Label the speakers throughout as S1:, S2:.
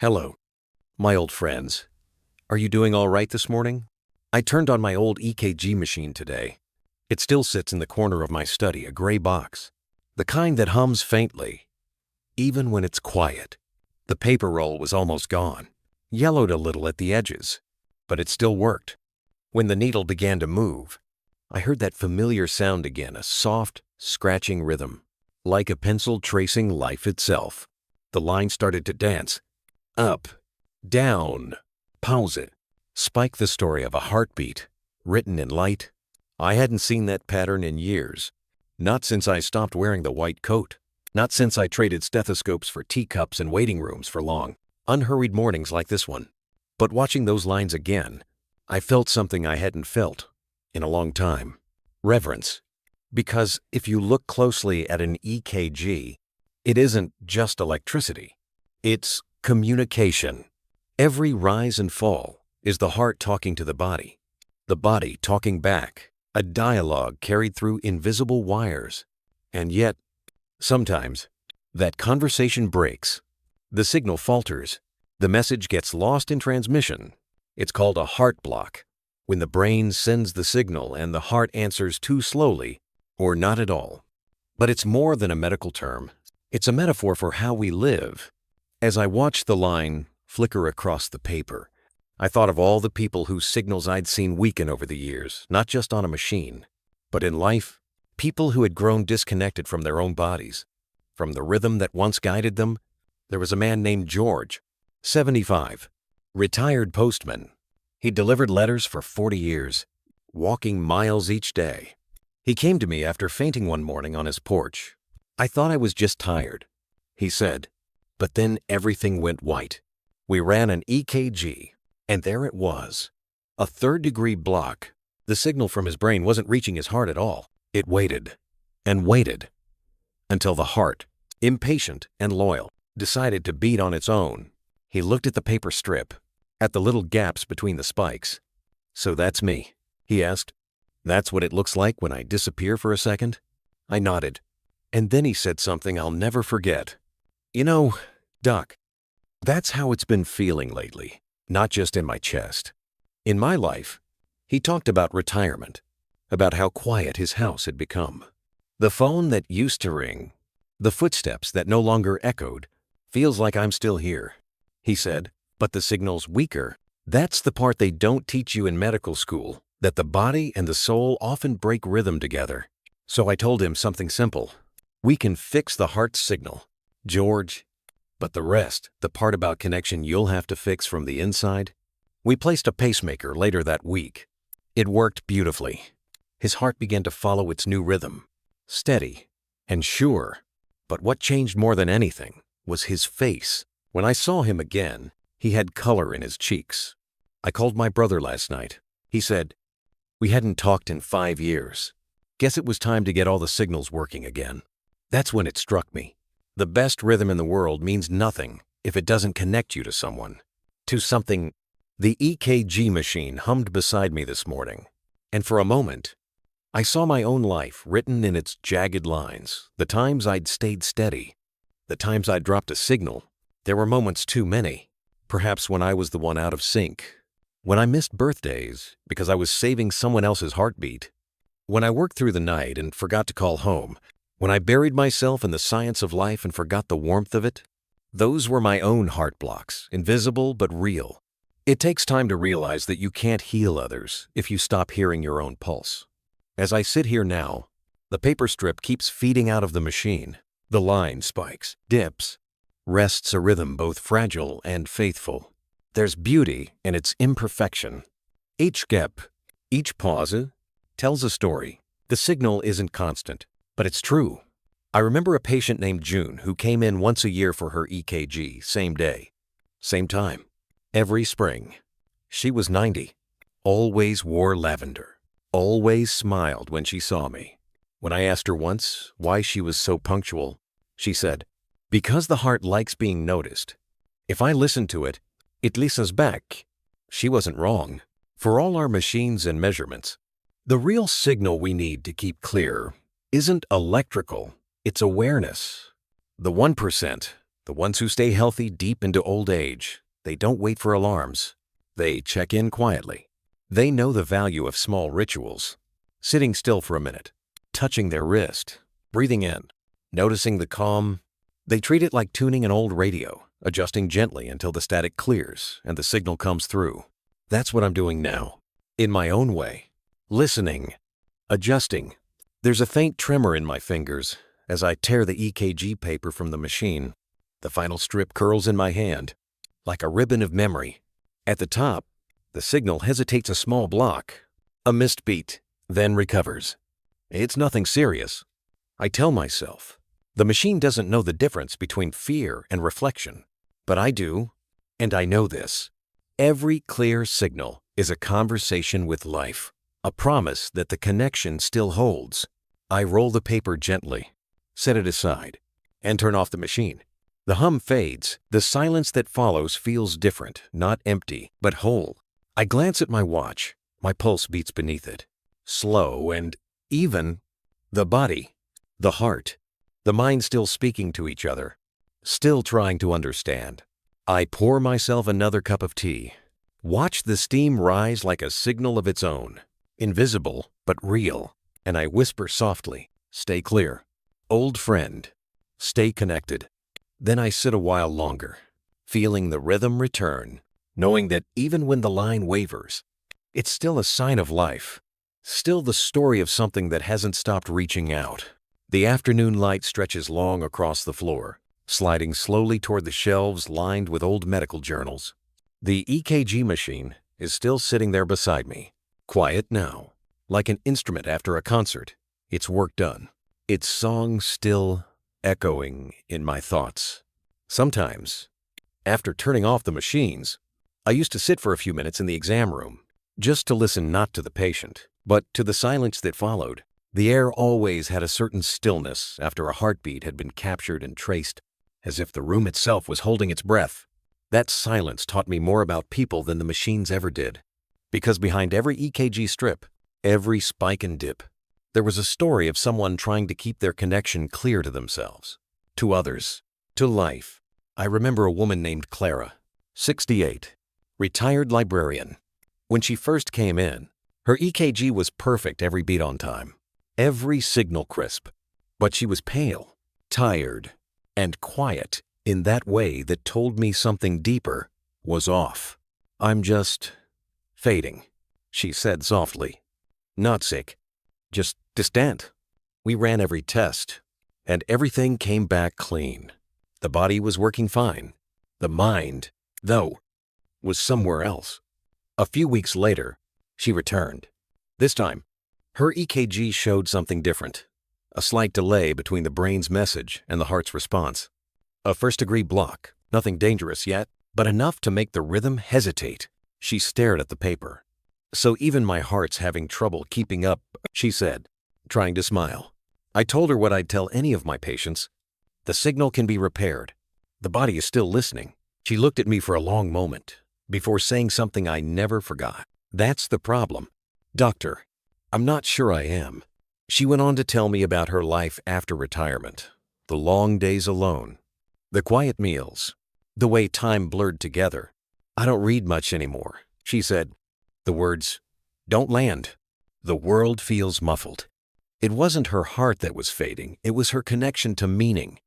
S1: Hello, my old friends. Are you doing all right this morning? I turned on my old EKG machine today. It still sits in the corner of my study, a gray box, the kind that hums faintly, even when it's quiet. The paper roll was almost gone, yellowed a little at the edges, but it still worked. When the needle began to move, I heard that familiar sound again, a soft, scratching rhythm, like a pencil tracing life itself. The line started to dance. Up, down, pause it, spike the story of a heartbeat, written in light. I hadn't seen that pattern in years, not since I stopped wearing the white coat, not since I traded stethoscopes for teacups and waiting rooms for long, unhurried mornings like this one. But watching those lines again, I felt something I hadn't felt in a long time. Reverence. Because if you look closely at an EKG, it isn't just electricity. It's communication. Every rise and fall is the heart talking to the body talking back, a dialogue carried through invisible wires. And yet, sometimes, that conversation breaks. The signal falters. The message gets lost in transmission. It's called a heart block, when the brain sends the signal and the heart answers too slowly or not at all. But it's more than a medical term. It's a metaphor for how we live. As I watched the line flicker across the paper, I thought of all the people whose signals I'd seen weaken over the years, not just on a machine, but in life, people who had grown disconnected from their own bodies, from the rhythm that once guided them. There was a man named George, 75, retired postman. He delivered letters for 40 years, walking miles each day. He came to me after fainting one morning on his porch. I thought I was just tired, he said. But then everything went white. We ran an EKG, and there it was. A third-degree block. The signal from his brain wasn't reaching his heart at all. It waited, and waited, until the heart, impatient and loyal, decided to beat on its own. He looked at the paper strip, at the little gaps between the spikes. "So that's me?" he asked. "That's what it looks like when I disappear for a second?" I nodded, and then he said something I'll never forget. "You know, Doc, that's how it's been feeling lately, not just in my chest. In my life." He talked about retirement, about how quiet his house had become. "The phone that used to ring, the footsteps that no longer echoed, feels like I'm still here," he said, "but the signal's weaker. That's the part they don't teach you in medical school, that the body and the soul often break rhythm together." So I told him something simple. We can fix the heart's signal, George, but the rest, the part about connection you'll have to fix from the inside. We placed a pacemaker later that week. It worked beautifully. His heart began to follow its new rhythm, steady and sure. But what changed more than anything was his face. When I saw him again, he had color in his cheeks. I called my brother last night. He said, "We hadn't talked in 5 years. Guess it was time to get all the signals working again." That's when it struck me. The best rhythm in the world means nothing if it doesn't connect you to someone, to something. The EKG machine hummed beside me this morning, and for a moment, I saw my own life written in its jagged lines, the times I'd stayed steady, the times I'd dropped a signal. There were moments too many, perhaps when I was the one out of sync, when I missed birthdays because I was saving someone else's heartbeat, when I worked through the night and forgot to call home, when I buried myself in the science of life and forgot the warmth of it. Those were my own heart blocks, invisible but real. It takes time to realize that you can't heal others if you stop hearing your own pulse. As I sit here now, the paper strip keeps feeding out of the machine. The line spikes, dips, rests a rhythm both fragile and faithful. There's beauty in its imperfection. Each gap, each pause, tells a story. The signal isn't constant, but it's true. I remember a patient named June who came in once a year for her EKG, same day, same time, every spring. She was 90, always wore lavender, always smiled when she saw me. When I asked her once why she was so punctual, she said, "Because the heart likes being noticed. If I listen to it, it listens back." She wasn't wrong. For all our machines and measurements, the real signal we need to keep clear isn't electrical, it's awareness. The 1%, The ones who stay healthy deep into old age. They don't wait for alarms. They check in quietly. They know the value of small rituals. Sitting still for a minute, touching their wrist, breathing in, noticing the calm. They treat it like tuning an old radio, adjusting gently until the static clears and the signal comes through. That's what I'm doing now, in my own way. Listening, adjusting. There's a faint tremor in my fingers as I tear the EKG paper from the machine. The final strip curls in my hand, like a ribbon of memory. At the top, the signal hesitates a small block, a missed beat, then recovers. It's nothing serious. I tell myself, the machine doesn't know the difference between fear and reflection, but I do, and I know this. Every clear signal is a conversation with life, a promise that the connection still holds. I roll the paper gently, set it aside, and turn off the machine. The hum fades. The silence that follows feels different, not empty, but whole. I glance at my watch. My pulse beats beneath it. Slow and even. The body, the heart, the mind still speaking to each other, still trying to understand. I pour myself another cup of tea. Watch the steam rise like a signal of its own, invisible but real. And I whisper softly, stay clear. Old friend, stay connected. Then I sit a while longer, feeling the rhythm return, knowing that even when the line wavers, it's still a sign of life, still the story of something that hasn't stopped reaching out. The afternoon light stretches long across the floor, sliding slowly toward the shelves lined with old medical journals. The EKG machine is still sitting there beside me, quiet now, like an instrument after a concert. Its work done, its song still echoing in my thoughts. Sometimes, after turning off the machines, I used to sit for a few minutes in the exam room, just to listen not to the patient, but to the silence that followed. The air always had a certain stillness after a heartbeat had been captured and traced, as if the room itself was holding its breath. That silence taught me more about people than the machines ever did, because behind every EKG strip, every spike and dip, there was a story of someone trying to keep their connection clear to themselves, to others, to life. I remember a woman named Clara, 68, retired librarian. When she first came in, her EKG was perfect every beat on time, every signal crisp. But she was pale, tired, and quiet in that way that told me something deeper was off. I'm just fading, she said softly. Not sick, just distant. We ran every test, and everything came back clean. The body was working fine. The mind, though, was somewhere else. A few weeks later, she returned. This time, her EKG showed something different. A slight delay between the brain's message and the heart's response. A first-degree block, nothing dangerous yet, but enough to make the rhythm hesitate. She stared at the paper. So even my heart's having trouble keeping up, she said, trying to smile. I told her what I'd tell any of my patients. The signal can be repaired. The body is still listening. She looked at me for a long moment before saying something I never forgot. That's the problem. Doctor, I'm not sure I am. She went on to tell me about her life after retirement, the long days alone, the quiet meals, the way time blurred together. I don't read much anymore, she said. The words don't land. The world feels muffled. It wasn't her heart that was fading. It was her connection to meaning.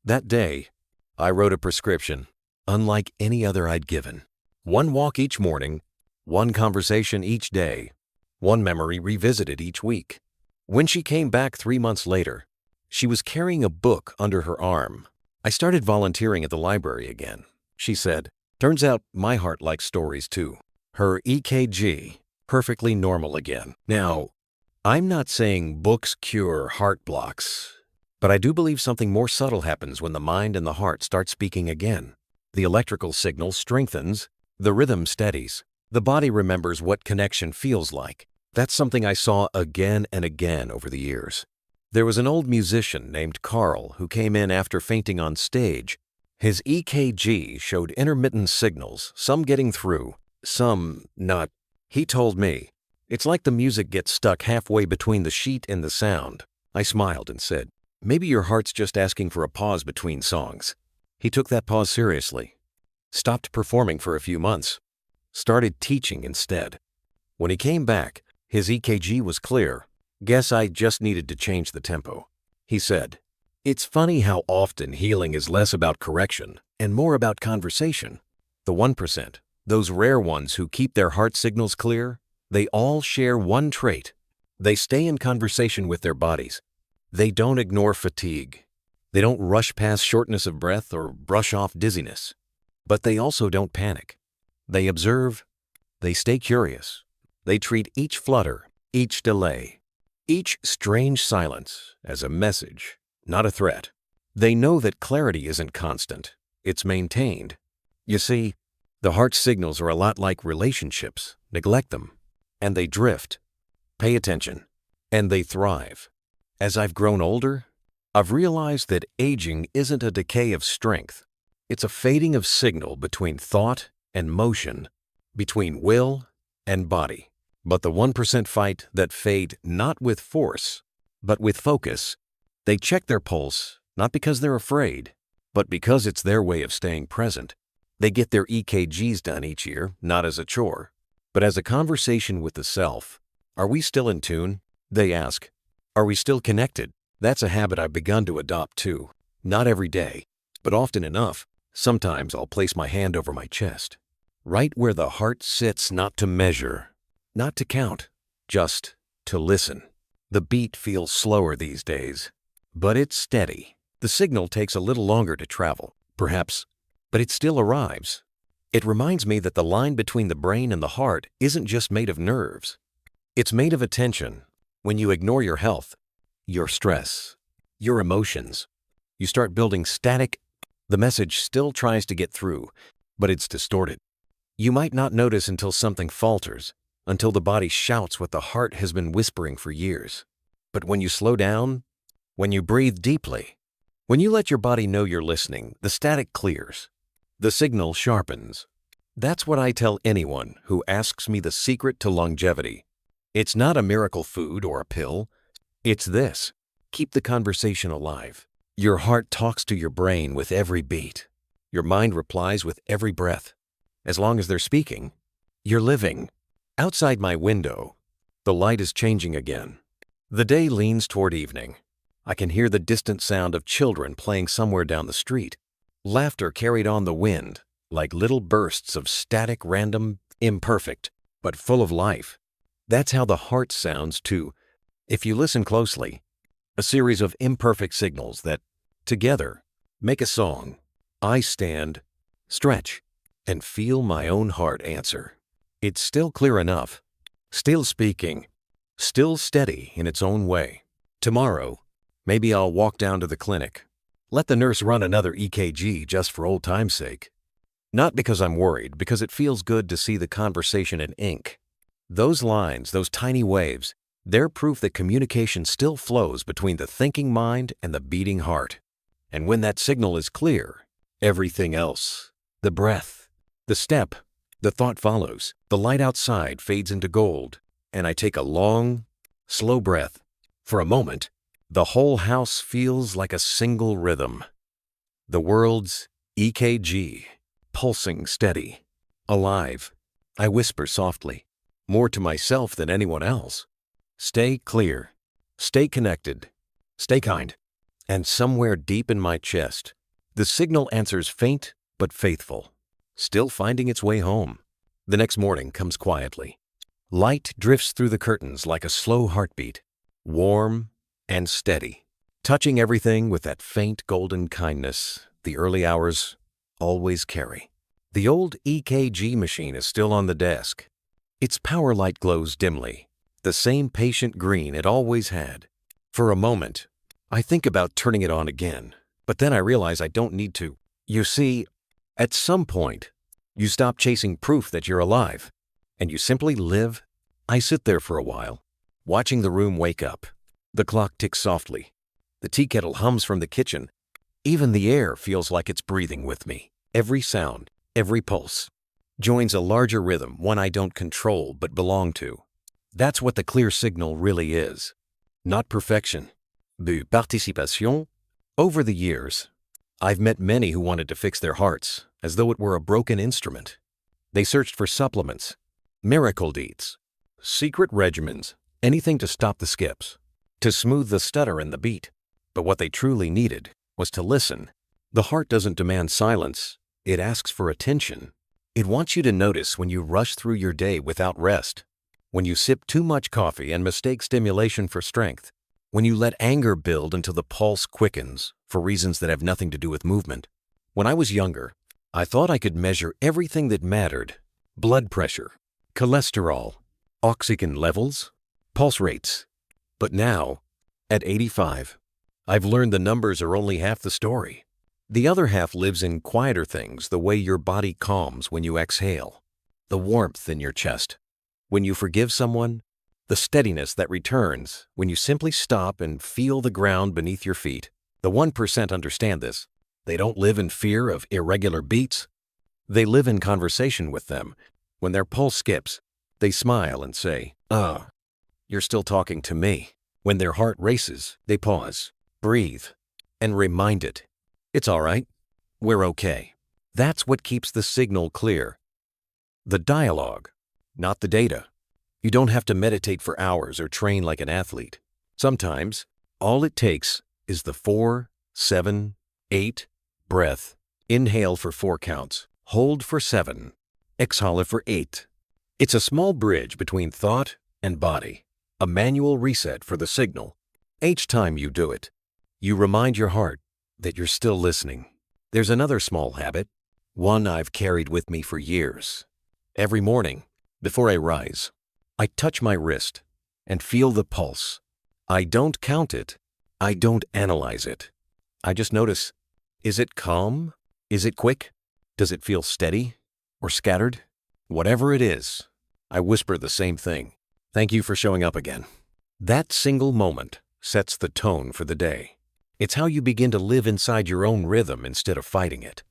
S1: That day, I wrote a prescription, unlike any other I'd given. One walk each morning, one conversation each day, one memory revisited each week. When she came back 3 months later, she was carrying a book under her arm. I started volunteering at the library again, she said. Turns out my heart likes stories too. Her EKG, perfectly normal again. Now, I'm not saying books cure heart blocks, but I do believe something more subtle happens when the mind and the heart start speaking again. The electrical signal strengthens, the rhythm steadies. The body remembers what connection feels like. That's something I saw again and again over the years. There was an old musician named Carl who came in after fainting on stage. His EKG showed intermittent signals, some getting through, some not. He told me, it's like the music gets stuck halfway between the sheet and the sound. I smiled and said, maybe your heart's just asking for a pause between songs. He took that pause seriously, stopped performing for a few months, started teaching instead. When he came back, his EKG was clear. Guess I just needed to change the tempo. He said, "It's funny how often healing is less about correction and more about conversation. The 1%, those rare ones who keep their heart signals clear, they all share one trait. They stay in conversation with their bodies. They don't ignore fatigue. They don't rush past shortness of breath or brush off dizziness. But they also don't panic. They observe. They stay curious. They treat each flutter, each delay, each strange silence as a message, not a threat. They know that clarity isn't constant. It's maintained. You see, the heart signals are a lot like relationships. Neglect them, and they drift. Pay attention, and they thrive. As I've grown older, I've realized that aging isn't a decay of strength. It's a fading of signal between thought and motion, between will and body. But the 1% fight that fade not with force, but with focus. They check their pulse, not because they're afraid, but because it's their way of staying present. They get their EKGs done each year, not as a chore, but as a conversation with the self. Are we still in tune? They ask. Are we still connected? That's a habit I've begun to adopt too. Not every day, but often enough. Sometimes I'll place my hand over my chest, right where the heart sits, not to measure, not to count, just to listen. The beat feels slower these days, but it's steady. The signal takes a little longer to travel, perhaps, but it still arrives. It reminds me that the line between the brain and the heart isn't just made of nerves. It's made of attention. When you ignore your health, your stress, your emotions, you start building static. The message still tries to get through, but it's distorted. You might not notice until something falters, until the body shouts what the heart has been whispering for years. But when you slow down, when you breathe deeply, when you let your body know you're listening, the static clears. The signal sharpens. That's what I tell anyone who asks me the secret to longevity. It's not a miracle food or a pill. It's this. Keep the conversation alive. Your heart talks to your brain with every beat. Your mind replies with every breath. As long as they're speaking, you're living. Outside my window, the light is changing again. The day leans toward evening. I can hear the distant sound of children playing somewhere down the street. Laughter carried on the wind, like little bursts of static, random, imperfect, but full of life. That's how the heart sounds too. If you listen closely, a series of imperfect signals that, together, make a song. I stand, stretch, and feel my own heart answer. It's still clear enough, still speaking, still steady in its own way. Tomorrow, maybe I'll walk down to the clinic. Let the nurse run another EKG just for old time's sake. Not because I'm worried, because it feels good to see the conversation in ink. Those lines, those tiny waves, they're proof that communication still flows between the thinking mind and the beating heart. And when that signal is clear, everything else, the breath, the step, the thought follows. The light outside fades into gold, and I take a long, slow breath. For a moment, the whole house feels like a single rhythm. The world's EKG, pulsing steady, alive. I whisper softly, more to myself than anyone else. Stay clear, stay connected, stay kind. And somewhere deep in my chest, the signal answers faint but faithful, still finding its way home. The next morning comes quietly. Light drifts through the curtains like a slow heartbeat, warm and steady, touching everything with that faint golden kindness the early hours always carry. The old EKG machine is still on the desk. Its power light glows dimly, the same patient green it always had. For a moment, I think about turning it on again, but then I realize I don't need to. You see, at some point, you stop chasing proof that you're alive, and you simply live. I sit there for a while, watching the room wake up. The clock ticks softly. The tea kettle hums from the kitchen. Even the air feels like it's breathing with me. Every sound, every pulse, joins a larger rhythm, one I don't control but belong to. That's what the clear signal really is. Not perfection, but participation. Over the years, I've met many who wanted to fix their hearts, as though it were a broken instrument. They searched for supplements, miracle deeds, secret regimens, anything to stop the skips, to smooth the stutter and the beat. But what they truly needed was to listen. The heart doesn't demand silence, it asks for attention. It wants you to notice when you rush through your day without rest, when you sip too much coffee and mistake stimulation for strength, when you let anger build until the pulse quickens for reasons that have nothing to do with movement. When I was younger, I thought I could measure everything that mattered: blood pressure, cholesterol, oxygen levels, pulse rates. But now, at 85, I've learned the numbers are only half the story. The other half lives in quieter things, the way your body calms when you exhale, the warmth in your chest when you forgive someone, the steadiness that returns when you simply stop and feel the ground beneath your feet. The 1% understand this. They don't live in fear of irregular beats. They live in conversation with them. When their pulse skips, they smile and say, you're still talking to me." When their heart races, they pause, breathe, and remind it, "It's all right. We're okay." That's what keeps the signal clear. The dialogue, not the data. You don't have to meditate for hours or train like an athlete. Sometimes, all it takes is the 4, 7, 8 breath. Inhale for 4 counts, hold for 7, exhale for 8. It's a small bridge between thought and body, a manual reset for the signal. Each time you do it, you remind your heart that you're still listening. There's another small habit, one I've carried with me for years. Every morning, before I rise, I touch my wrist and feel the pulse. I don't count it. I don't analyze it. I just notice, is it calm? Is it quick? Does it feel steady or scattered? Whatever it is, I whisper the same thing. Thank you for showing up again. That single moment sets the tone for the day. It's how you begin to live inside your own rhythm instead of fighting it.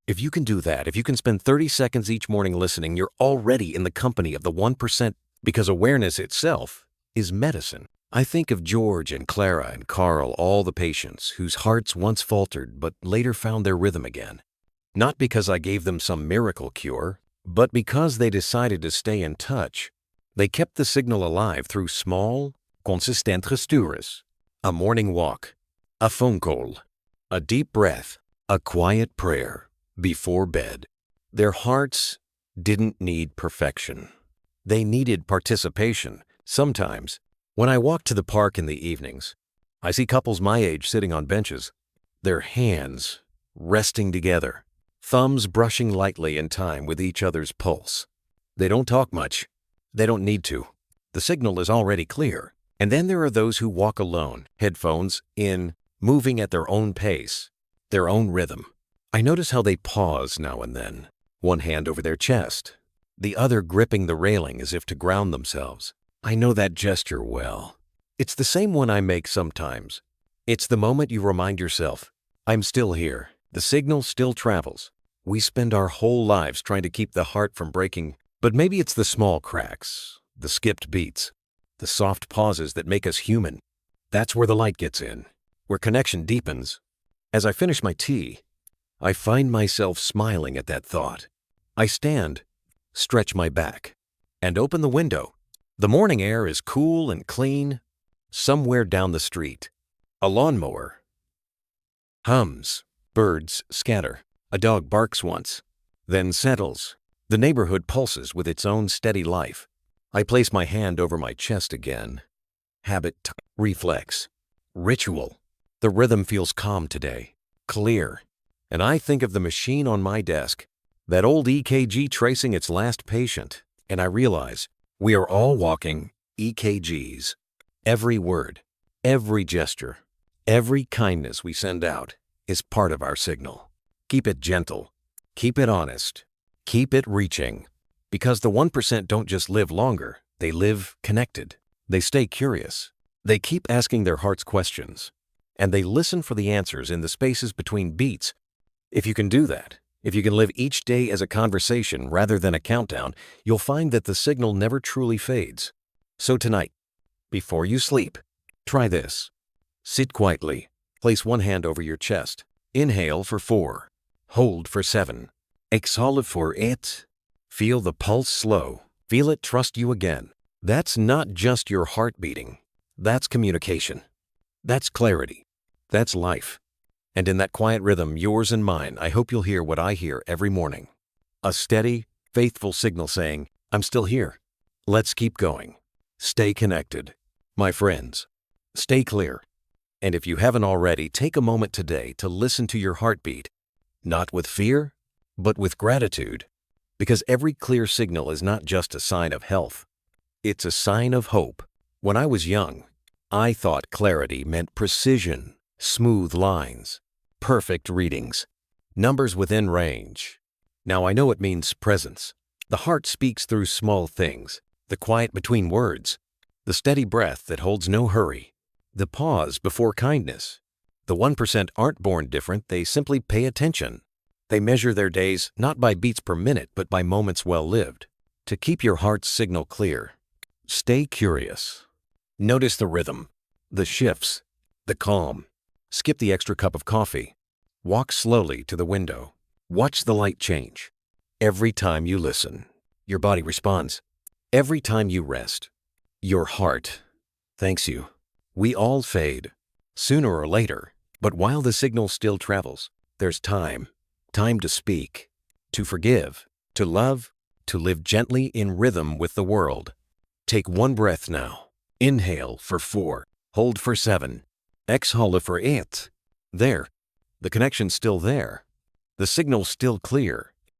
S1: If you can do that, if you can spend 30 seconds each morning listening, you're already in the company of the 1%, because awareness itself is medicine. I think of George and Clara and Carl, all the patients whose hearts once faltered but later found their rhythm again. Not because I gave them some miracle cure, but because they decided to stay in touch. They kept the signal alive through small, consistent gestures. A morning walk, a phone call, a deep breath, a quiet prayer before bed. Their hearts didn't need perfection. They needed participation. Sometimes, when I walk to the park in the evenings, I see couples my age sitting on benches, their hands resting together, thumbs brushing lightly in time with each other's pulse. They don't talk much. They don't need to. The signal is already clear. And then there are those who walk alone, headphones in, moving at their own pace, their own rhythm. I notice how they pause now and then, one hand over their chest, the other gripping the railing as if to ground themselves. I know that gesture well. It's the same one I make sometimes. It's the moment you remind yourself, I'm still here. The signal still travels. We spend our whole lives trying to keep the heart from breaking, but maybe it's the small cracks, the skipped beats, the soft pauses that make us human. That's where the light gets in, where connection deepens. As I finish my tea, I find myself smiling at that thought. I stand, stretch my back, and open the window. The morning air is cool and clean. Somewhere down the street, a lawnmower hums. Birds scatter. A dog barks once, then settles. The neighborhood pulses with its own steady life. I place my hand over my chest again. Habit, reflex, ritual. The rhythm feels calm today, clear. And I think of the machine on my desk, that old EKG tracing its last patient, and I realize we are all walking EKGs. Every word, every gesture, every kindness we send out is part of our signal. Keep it gentle, keep it honest, keep it reaching. Because the 1% don't just live longer, they live connected. They stay curious. They keep asking their heart's questions. And they listen for the answers in the spaces between beats. If you can do that, if you can live each day as a conversation rather than a countdown, you'll find that the signal never truly fades. So tonight, before you sleep, try this. Sit quietly. Place one hand over your chest Inhale for 4. Hold for 7. Exhale for 8. Feel the pulse slow. Feel it trust you again. That's not just your heart beating. That's communication. That's clarity. That's life. And in that quiet rhythm, yours and mine, I hope you'll hear what I hear every morning. A steady, faithful signal saying, I'm still here. Let's keep going. Stay connected. My friends, stay clear. And if you haven't already, take a moment today to listen to your heartbeat, not with fear, but with gratitude. Because every clear signal is not just a sign of health. It's a sign of hope. When I was young, I thought clarity meant precision, smooth lines, perfect readings, numbers within range. Now I know it means presence. The heart speaks through small things, the quiet between words, the steady breath that holds no hurry, the pause before kindness. The 1% aren't born different, they simply pay attention. They measure their days not by beats per minute, but by moments well lived. To keep your heart's signal clear, stay curious. Notice the rhythm, the shifts, the calm. Skip the extra cup of coffee. Walk slowly to the window. Watch the light change. Every time you listen, your body responds. Every time you rest, your heart thanks you. We all fade, sooner or later, but while the signal still travels, there's time. Time to speak, to forgive, to love, to live gently in rhythm with the world. Take one breath now. Inhale for 4. Hold for 7. Exhale for 8. There. The connection's still there. The signal's still clear.